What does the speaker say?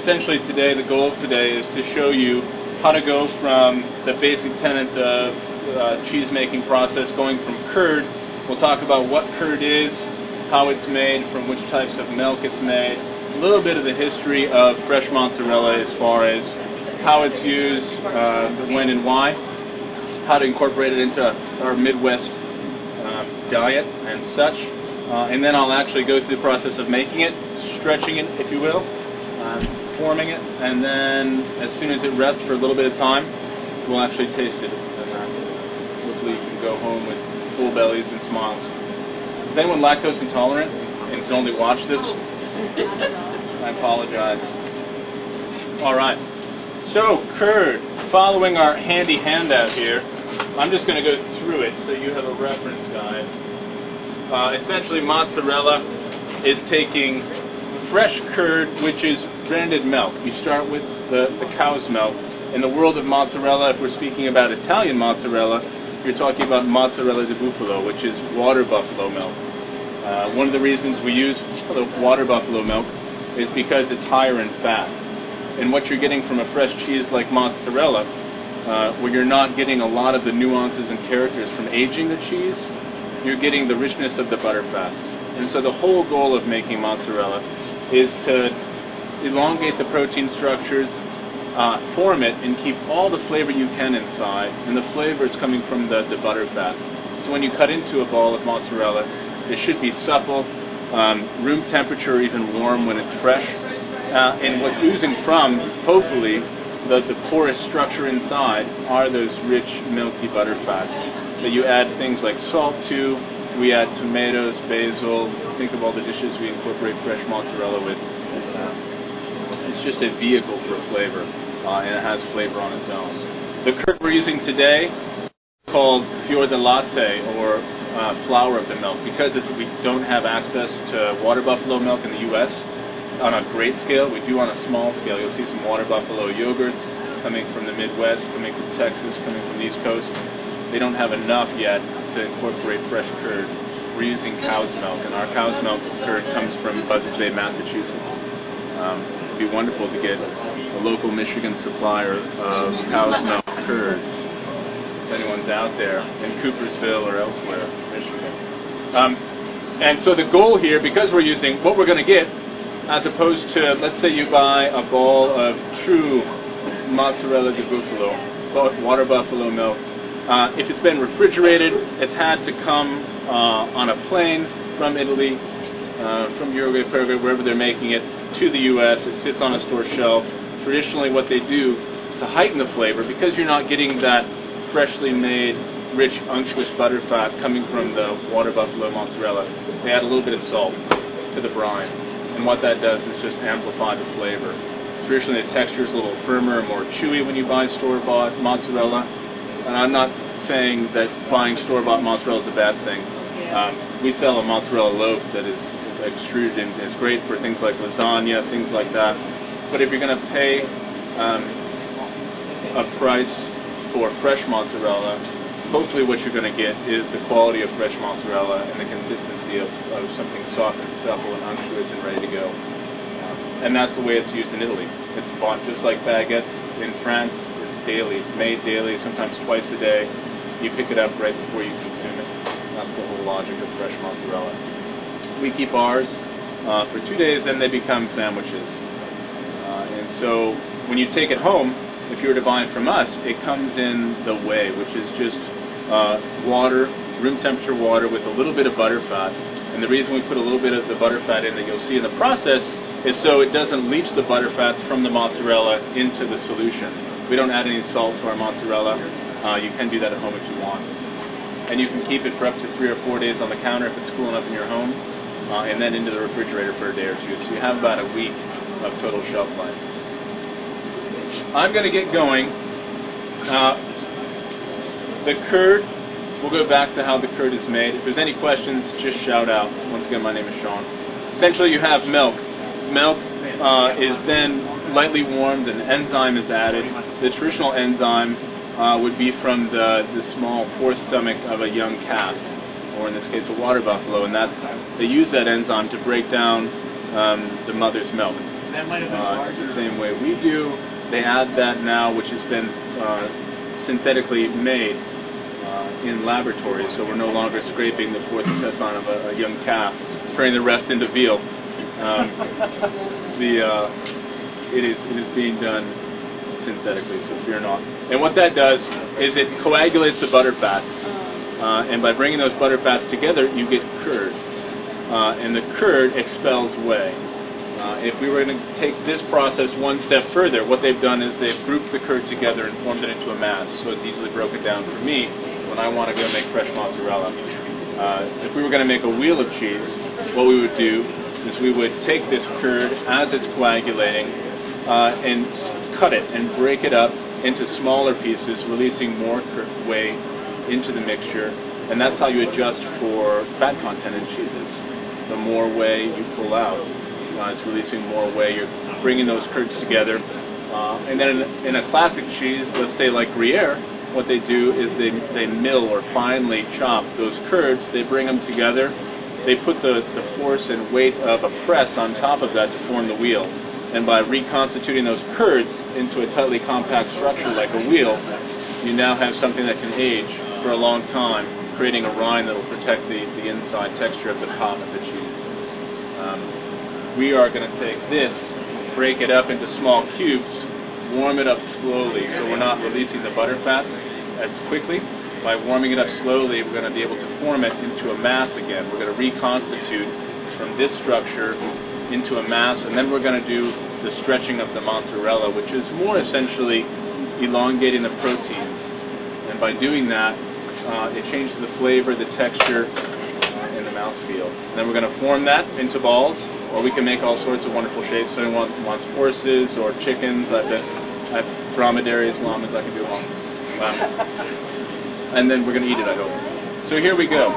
essentially today, the goal of today is to show you how to go from the basic tenets of cheese making process, going from curd. We'll talk about what curd is, how it's made, from which types of milk it's made, a little bit of the history of fresh mozzarella as far as how it's used, the when and why, how to incorporate it into our Midwest diet and such. And then I'll actually go through the process of making it, stretching it, if you will, forming it, and then as soon as it rests for a little bit of time, we'll actually taste it. And hopefully you can go home with full bellies and smiles. Is anyone lactose intolerant and can only watch this? I apologize. All right. So curd, following our handy handout here, I'm just going to go through it so you have a reference guide. Essentially, mozzarella is taking fresh curd, which is branded milk. You start with the cow's milk. In the world of mozzarella, if we're speaking about Italian mozzarella, you're talking about mozzarella di bufalo, which is water buffalo milk. One of the reasons we use the water buffalo milk is because it's higher in fat. And what you're getting from a fresh cheese like mozzarella, where you're not getting a lot of the nuances and characters from aging the cheese, you're getting the richness of the butter fats. And so the whole goal of making mozzarella is to elongate the protein structures, form it, and keep all the flavor you can inside. And the flavor is coming from the butter fats. So when you cut into a ball of mozzarella, it should be supple, room temperature, even warm when it's fresh. And what's oozing from, hopefully, the porous structure inside are those rich, milky butter fats that you add things like salt to. We add tomatoes, basil. Think of all the dishes we incorporate fresh mozzarella with. It's just a vehicle for flavor, and it has flavor on its own. The curd we're using today is called fior di latte, or flour of the milk, because we don't have access to water buffalo milk in the U.S. on a great scale. We do on a small scale. You'll see some water buffalo yogurts coming from the Midwest, coming from Texas, coming from the East Coast. They don't have enough yet to incorporate fresh curd. We're using cow's milk, and our cow's milk curd comes from Buzzards Bay, Massachusetts. It'd be wonderful to get a local Michigan supplier of cow's milk curd, if anyone's out there in Coopersville or elsewhere, Michigan. And so the goal here, because we're using what we're going to get, as opposed to, let's say you buy a ball of true mozzarella di bufalo, water buffalo milk. If it's been refrigerated, it's had to come on a plane from Italy, from Uruguay, Paraguay, wherever they're making it, to the U.S. It sits on a store shelf. Traditionally, what they do to heighten the flavor, because you're not getting that freshly made, rich, unctuous butter fat coming from the water buffalo mozzarella, they add a little bit of salt to the brine. And what that does is just amplify the flavor. Traditionally, the texture is a little firmer and more chewy when you buy store-bought mozzarella. And I'm not saying that buying store-bought mozzarella is a bad thing. We sell a mozzarella loaf that is extruded and is great for things like lasagna, things like that. But if you're going to pay a price for fresh mozzarella, hopefully what you're going to get is the quality of fresh mozzarella and the consistency of something soft and supple and unctuous and ready to go. And that's the way it's used in Italy. It's bought just like baguettes in France. It's daily, made daily, sometimes twice a day. You pick it up right before you consume it. That's the whole logic of fresh mozzarella. We keep ours for 2 days, then they become sandwiches. And so when you take it home, if you were to buy it from us, it comes in the whey, which is just water, room temperature water with a little bit of butter fat. And the reason we put a little bit of the butter fat in that you'll see in the process is so it doesn't leach the butter fats from the mozzarella into the solution. We don't add any salt to our mozzarella. You can do that at home if you want. And you can keep it for up to 3 or 4 days on the counter if it's cool enough in your home, and then into the refrigerator for a day or two. So you have about a week of total shelf life. I'm going to get going. The curd, we'll go back to how the curd is made. If there's any questions, just shout out. Once again, my name is Sean. Essentially, you have milk. Milk is then lightly warmed, and enzyme is added. The traditional enzyme would be from the small forestomach of a young calf, or in this case, a water buffalo, and they use that enzyme to break down the mother's milk. that might have been larger. The same way we do. They add that now, which has been synthetically made in laboratories, so we're no longer scraping the fourth intestine of a young calf, turning the rest into veal. It is being done synthetically, so fear not. And what that does is it coagulates the butter fats, and by bringing those butter fats together, you get curd, and the curd expels whey. If we were going to take this process one step further, what they've done is they've grouped the curd together and formed it into a mass, so it's easily broken down for me when I want to go make fresh mozzarella. If we were going to make a wheel of cheese, what we would do is we would take this curd as it's coagulating and cut it and break it up into smaller pieces, releasing more whey into the mixture, and that's how you adjust for fat content in cheeses. The more whey you pull out, it's releasing more whey. You're bringing those curds together. And then in a classic cheese, let's say like Gruyere, what they do is they mill or finely chop those curds. They bring them together. They put the force and weight of a press on top of that to form the wheel. And by reconstituting those curds into a tightly compact structure like a wheel, you now have something that can age for a long time, creating a rind that will protect the inside texture of the top of the cheese. We are going to take this, break it up into small cubes, warm it up slowly so we're not releasing the butter fats as quickly. By warming it up slowly, we're going to be able to form it into a mass again. We're going to reconstitute from this structure into a mass, and then we're going to do the stretching of the mozzarella, which is more essentially elongating the proteins. And by doing that, it changes the flavor, the texture, and the mouthfeel. And then we're going to form that into balls, or we can make all sorts of wonderful shapes. If anyone wants horses or chickens, I have dromedaries, llamas, I can do them all. And then we're going to eat it, I hope. So here we go.